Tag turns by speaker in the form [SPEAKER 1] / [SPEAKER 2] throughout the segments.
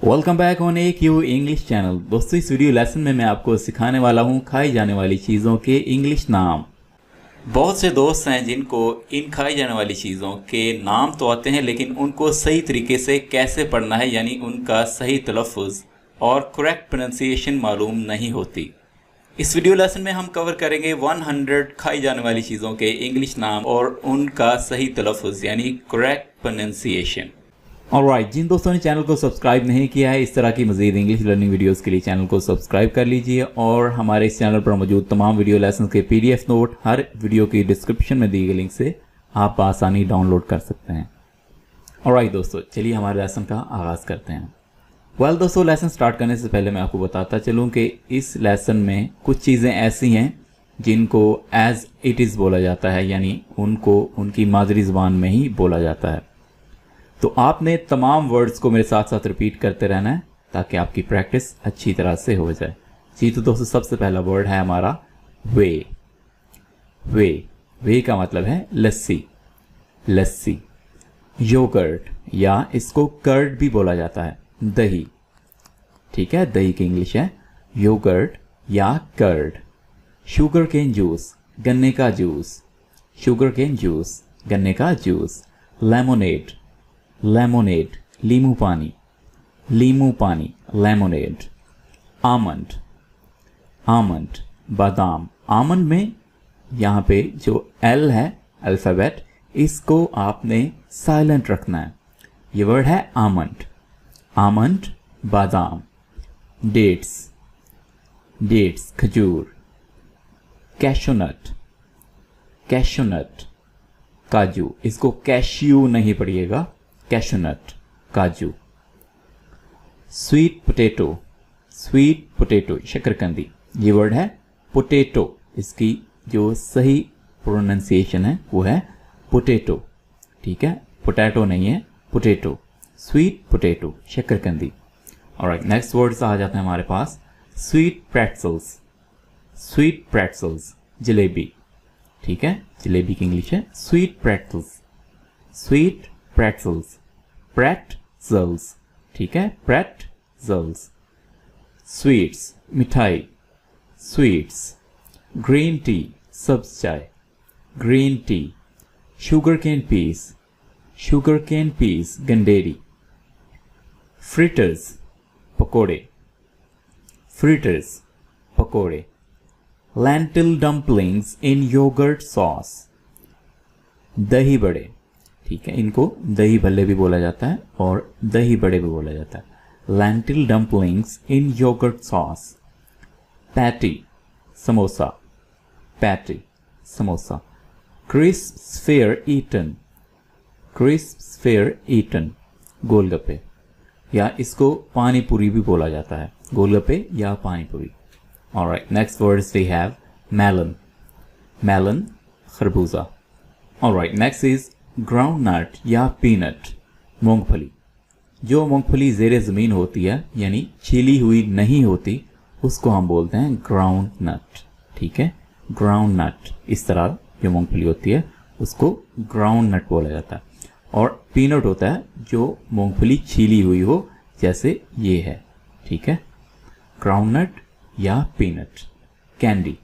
[SPEAKER 1] Welcome back on एक you English channel. दोस्तों, इस वीडियो लेसन में मैं आपको सिखाने वाला हूँ खाई जाने वाली चीज़ों के इंग्लिश नाम। बहुत से दोस्त हैं जिनको इन खाई जाने वाली चीज़ों के नाम तो आते हैं, लेकिन उनको सही तरीके से कैसे पढ़ना है, यानी उनका सही तलफ़ुज़ और करेक्ट प्रोनाउंसिएशन मालूम नहीं होती। इस वीडियो लेसन में हम कवर करेंगे 100 खाई जाने वाली चीज़ों के इंग्लिश नाम और उनका सही तलफ़ुज़ यानी करेक्ट प्रोनाउंसिएशन। ऑलराइट, जिन दोस्तों ने चैनल को सब्सक्राइब नहीं किया है, इस तरह की मज़ीद इंग्लिश लर्निंग वीडियोस के लिए चैनल को सब्सक्राइब कर लीजिए और हमारे इस चैनल पर मौजूद तमाम वीडियो लेसन के PDF नोट हर वीडियो की डिस्क्रिप्शन में दी गई लिंक से आप आसानी डाउनलोड कर सकते हैं। ऑलराइट दोस्तों, चलिए हमारे लेसन का आगाज़ करते हैं। वेल दोस्तों, लेसन स्टार्ट करने से पहले मैं आपको बताता चलूँ कि इस लेसन में कुछ चीज़ें ऐसी हैं जिनको एज इट इज़ बोला जाता है, यानी उनको उनकी मादरी ज़बान में ही बोला जाता है। तो आपने तमाम वर्ड्स को मेरे साथ साथ रिपीट करते रहना है ताकि आपकी प्रैक्टिस अच्छी तरह से हो जाए। जी तो दोस्तों, सबसे पहला वर्ड है हमारा वे। वे वे का मतलब है लस्सी, लस्सी। योगर्ट या इसको कर्ड भी बोला जाता है, दही। ठीक है, दही की इंग्लिश है योगर्ट या कर्ड। शुगर केन जूस, गन्ने का जूस। शुगर केन जूस, गन्ने का जूस। लेमोनेड, लेमोनेड, लीमू पानी, लीमू पानी, लेमोनेड। आमंड, आमंड, बादाम। आमंड में यहाँ पे जो L है अल्फ़ाबेट, इसको आपने साइलेंट रखना है। ये वर्ड है आमंड, आमंड, बादाम। डेट्स, डेट्स, खजूर। कैशोनट, कैशोनट, काजू। इसको कैश्यू नहीं पढ़िएगा, कैशोनट, काजू। स्वीट पोटैटो, स्वीट पोटैटो, शकरकंदी। ये वर्ड है पोटैटो, इसकी जो सही प्रोनाउंसिएशन है वो है पोटैटो। ठीक है, पोटैटो नहीं है, पोटैटो। स्वीट पोटैटो, शकरकंदी। ऑलराइट, नेक्स्ट वर्ड्स आ जाते हैं हमारे पास। Sweet pretzels, sweet pretzels, jalebi. ठीक है, जलेबी की इंग्लिश है स्वीट प्रेट्जल्स, स्वीट प्रेट्जल्स, प्रेट्जल्स। ठीक है, प्रेट्जल्स। स्वीट्स, मिठाई, स्वीट्स। ग्रीन टी, सब्ज चाय, green tea. Sugar cane piece, sugar cane piece, गंडेरी। फ्रिटर्स, पकोड़े, फ्रिटर्स, पकोड़े। Lentil dumplings in yogurt sauce, dahi bade. ठीक है, इनको दही भल्ले भी बोला जाता है और दही बड़े भी बोला जाता है। Lentil dumplings in yogurt sauce. Patty, samosa, patty, samosa. Crisp sphere eaten, crisp sphere eaten, golgappe, या इसको पानी पूरी भी बोला जाता है, गोलगप्पे या pani puri. Alright, next words we have melon, melon, खरबूजा। Alright, next is ground nut या पीनट, मूंगफली। जो मूंगफली ज़ेरे ज़मीन होती है यानी छिली हुई नहीं होती, उसको हम बोलते हैं ग्राउंड नट। ठीक है, ग्राउंड नट, इस तरह जो मूंगफली होती है उसको ग्राउंड नट बोला जाता है। और पीनट होता है जो मूंगफली छीली हुई हो, जैसे ये है। ठीक है, ग्राउंड नट या peanut. Candy,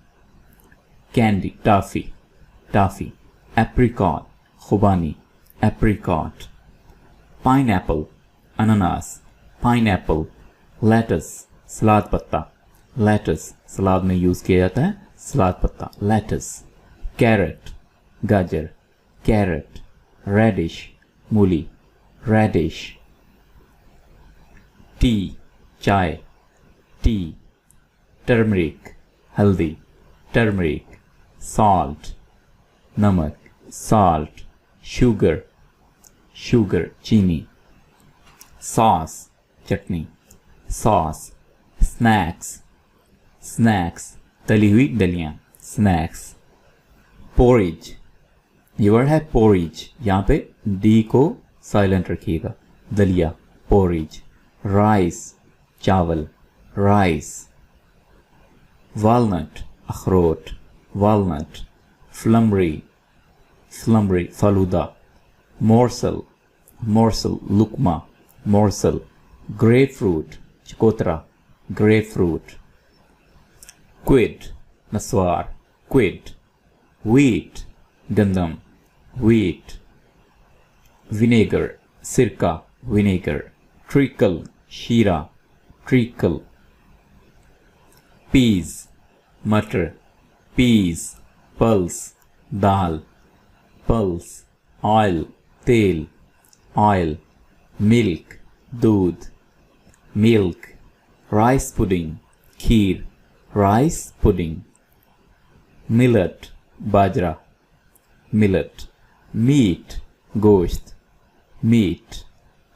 [SPEAKER 1] candy, toffee, toffee. Apricot, खुबानी, एप्रिकॉट। पाइनएप्पल, अनानास, पाइनएप्पल। लेटस, सलाद पत्ता, लेटस, सलाद में यूज़ किया जाता है सलाद पत्ता, लेटस। कैरेट, गाजर, कैरेट। रेडिश, मूली, रेडिश। टी, चाय, टी। टर्मरिक, हल्दी, टर्मरिक। सॉल्ट, नमक, सॉल्ट। शुगर, शुगर, चीनी। Sauce, chutney, sauce. Snacks, snacks, तली हुई दलियाँ, स्नैक्स। पोरिज, ये वर्ड है पोरिज, यहाँ पे डी को साइलेंट रखिएगा, दलिया, पोरिज। राइस, चावल, राइस। वालनट, अखरोट, walnut. Flummery, flummery, falooda. Morsel, morsel, लुकमा, मोरसल। ग्रेपफ्रूट चकोतरा, ग्रेपफ्रूट। क्विड नस्वार, क्विड। व्हीट गंदम, व्हीट। विनेगर सिरका, विनेगर। ट्रिकल शीरा, ट्रिकल। पीज मटर, पीज। पल्स दाल, पल्स। ऑयल तेल, ऑयल। मिल्क दूध, मिल्क। राइस पुडिंग खीर, राइस पुडिंग। मिलेट बाजरा, मिलेट। मीट गोश्त, मीट।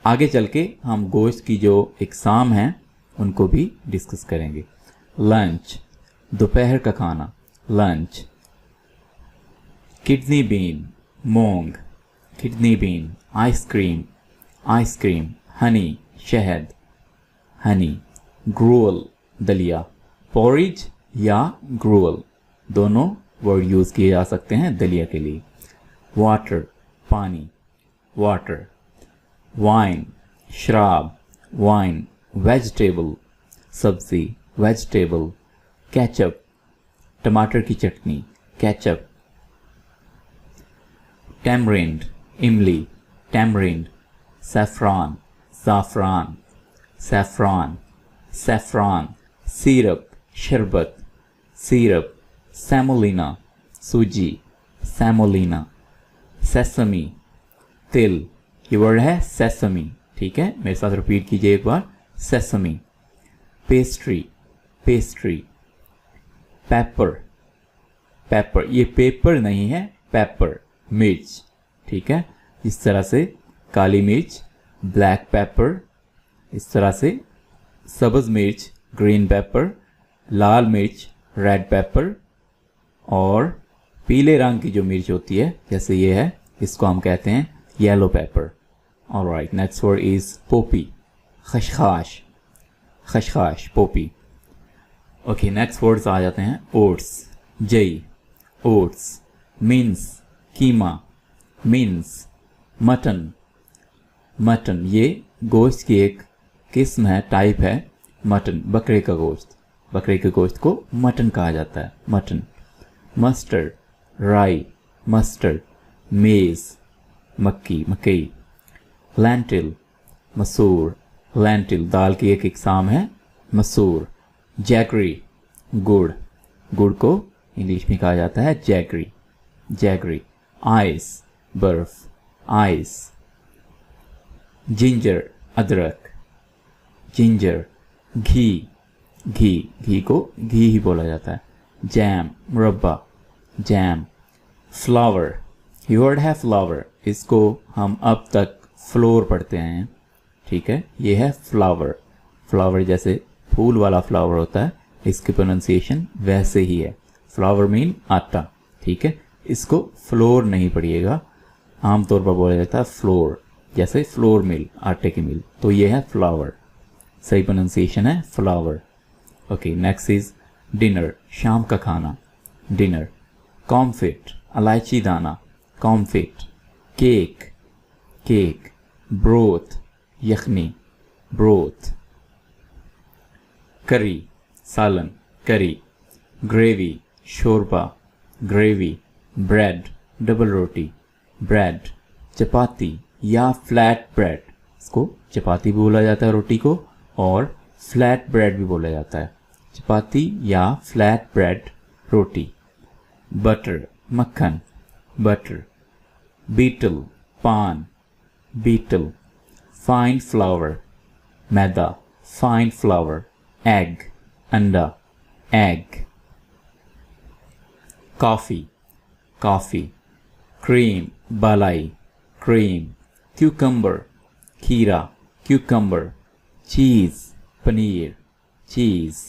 [SPEAKER 1] आगे चल के हम गोश्त की जो इकसाम हैं उनको भी डिस्कस करेंगे। लंच दोपहर का खाना, लंच। किडनी बीन मूंग, kidney bean. Ice cream, ice cream. Honey शहद, हनी। ग्रूअल दलिया। पोरिज या ग्रूअल दोनों वर्ड यूज किए जा सकते हैं दलिया के लिए। वाटर पानी, वाटर। वाइन शराब, वाइन। वेजिटेबल सब्जी, वेजिटेबल। केचप टमाटर की चटनी, केचप। टैमरिंड इमली, टैमरिंड। सैफरान, ज़ाफ़रान, सैफरान, सैफरान। सिरप शरबत, सिरप। सेमोलिना सूजी, सेमोलिना। सेसमी तिल, ये वर्ड है सेसमी, ठीक है, मेरे साथ रिपीट कीजिए एक बार, sesame. Pastry, pastry. Pepper, pepper, ये पेपर नहीं है, पेपर मिर्च, ठीक है। इस तरह से काली मिर्च ब्लैक पेपर, इस तरह से सब्ज मिर्च ग्रीन पेपर, लाल मिर्च रेड पेपर, और पीले रंग की जो मिर्च होती है जैसे ये है इसको हम कहते हैं yellow pepper. Alright, next word is poppy, खशखाश, खशखाश पोपी। ओके, नेक्स्ट वर्ड्स आ जाते हैं। ओट्स जई, oats. Mince keema, mince. Mutton, mutton, ये गोश्त की एक किस्म है, टाइप है मटन, बकरे का गोश्त, बकरे के गोश्त को मटन कहा जाता है, मटन। मस्टर्ड राई, मस्टर्ड। मेज मक्की, मकई। लैंटिल मसूर, लैंटिल दाल की एक इकसाम है, मसूर। जैगरी गुड़, गुड़ को इंग्लिश में कहा जाता है जैगरी, जैगरी। आइस बर्फ, आइस। जिंजर अदरक, जिंजर। घी, घी, घी को घी ही बोला जाता है। जैम मुरब्बा, जैम। फ्लावर, ये वर्ड है फ्लावर, इसको हम अब तक फ्लोर पढ़ते हैं, ठीक है, ये है फ्लावर। फ्लावर जैसे फूल वाला फ्लावर होता है, इसकी प्रोनाउंसिएशन वैसे ही है। फ्लावर मीन आटा, ठीक है, इसको फ्लोर नहीं पढ़िएगा, आमतौर पर बोला जाता है फ्लोर, जैसे फ्लोर मिल, आटे की मिल, तो ये है फ्लावर, सही प्रोनाउंसिएशन है flour. Okay, next is dinner, शाम का खाना, डिनर। कॉम्फिट, इलायची दाना, कॉम्फिट। Cake, cake. ब्रोथ, यखनी, ब्रोथ। करी, सालन, करी। ग्रेवी, शोरबा, gravy. Bread, double roti, bread. Chapati या फ्लैट ब्रेड, इसको चपाती भी बोला जाता है रोटी को, और फ्लैट ब्रेड भी बोला जाता है, चपाती या फ्लैट ब्रेड रोटी। बटर, मक्खन, butter. Betel, paan, betel. Fine flour, maida, fine flour. Egg, अंडा, एग। Coffee, coffee. क्रीम, बालाई, क्रीम। क्यूकम्बर, खीरा, cucumber. Cheese, paneer, cheese.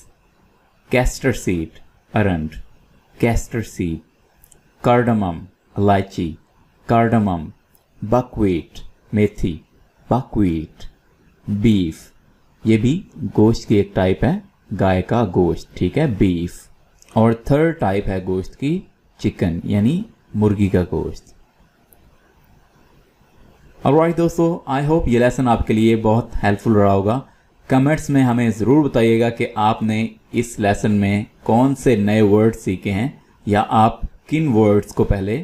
[SPEAKER 1] Castor seed, अरंड, कैस्टर सीड। कार्डमम, इलायची, कार्डमम। बकव्हीट, मेथी, बकव्हीट। बीफ, ये भी गोश्त की एक टाइप है, गाय का गोश्त, ठीक है, बीफ। और थर्ड टाइप है गोश्त की चिकन, यानी मुर्गी का गोश्त। ऑलराइट दोस्तों, आई होप ये लेसन आपके लिए बहुत हेल्पफुल रहा होगा। कमेंट्स में हमें ज़रूर बताइएगा कि आपने इस लेसन में कौन से नए वर्ड सीखे हैं या आप किन वर्ड्स को पहले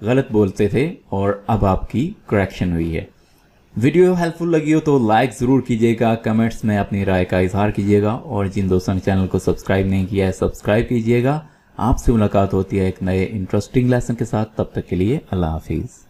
[SPEAKER 1] गलत बोलते थे और अब आपकी करेक्शन हुई है। वीडियो हेल्पफुल लगी हो तो लाइक ज़रूर कीजिएगा, कमेंट्स में अपनी राय का इजहार कीजिएगा और जिन दोस्तों ने चैनल को सब्सक्राइब नहीं किया है सब्सक्राइब कीजिएगा। आपसे मुलाकात होती है एक नए इंटरेस्टिंग लेसन के साथ। तब तक के लिए अल्लाह हाफिज़।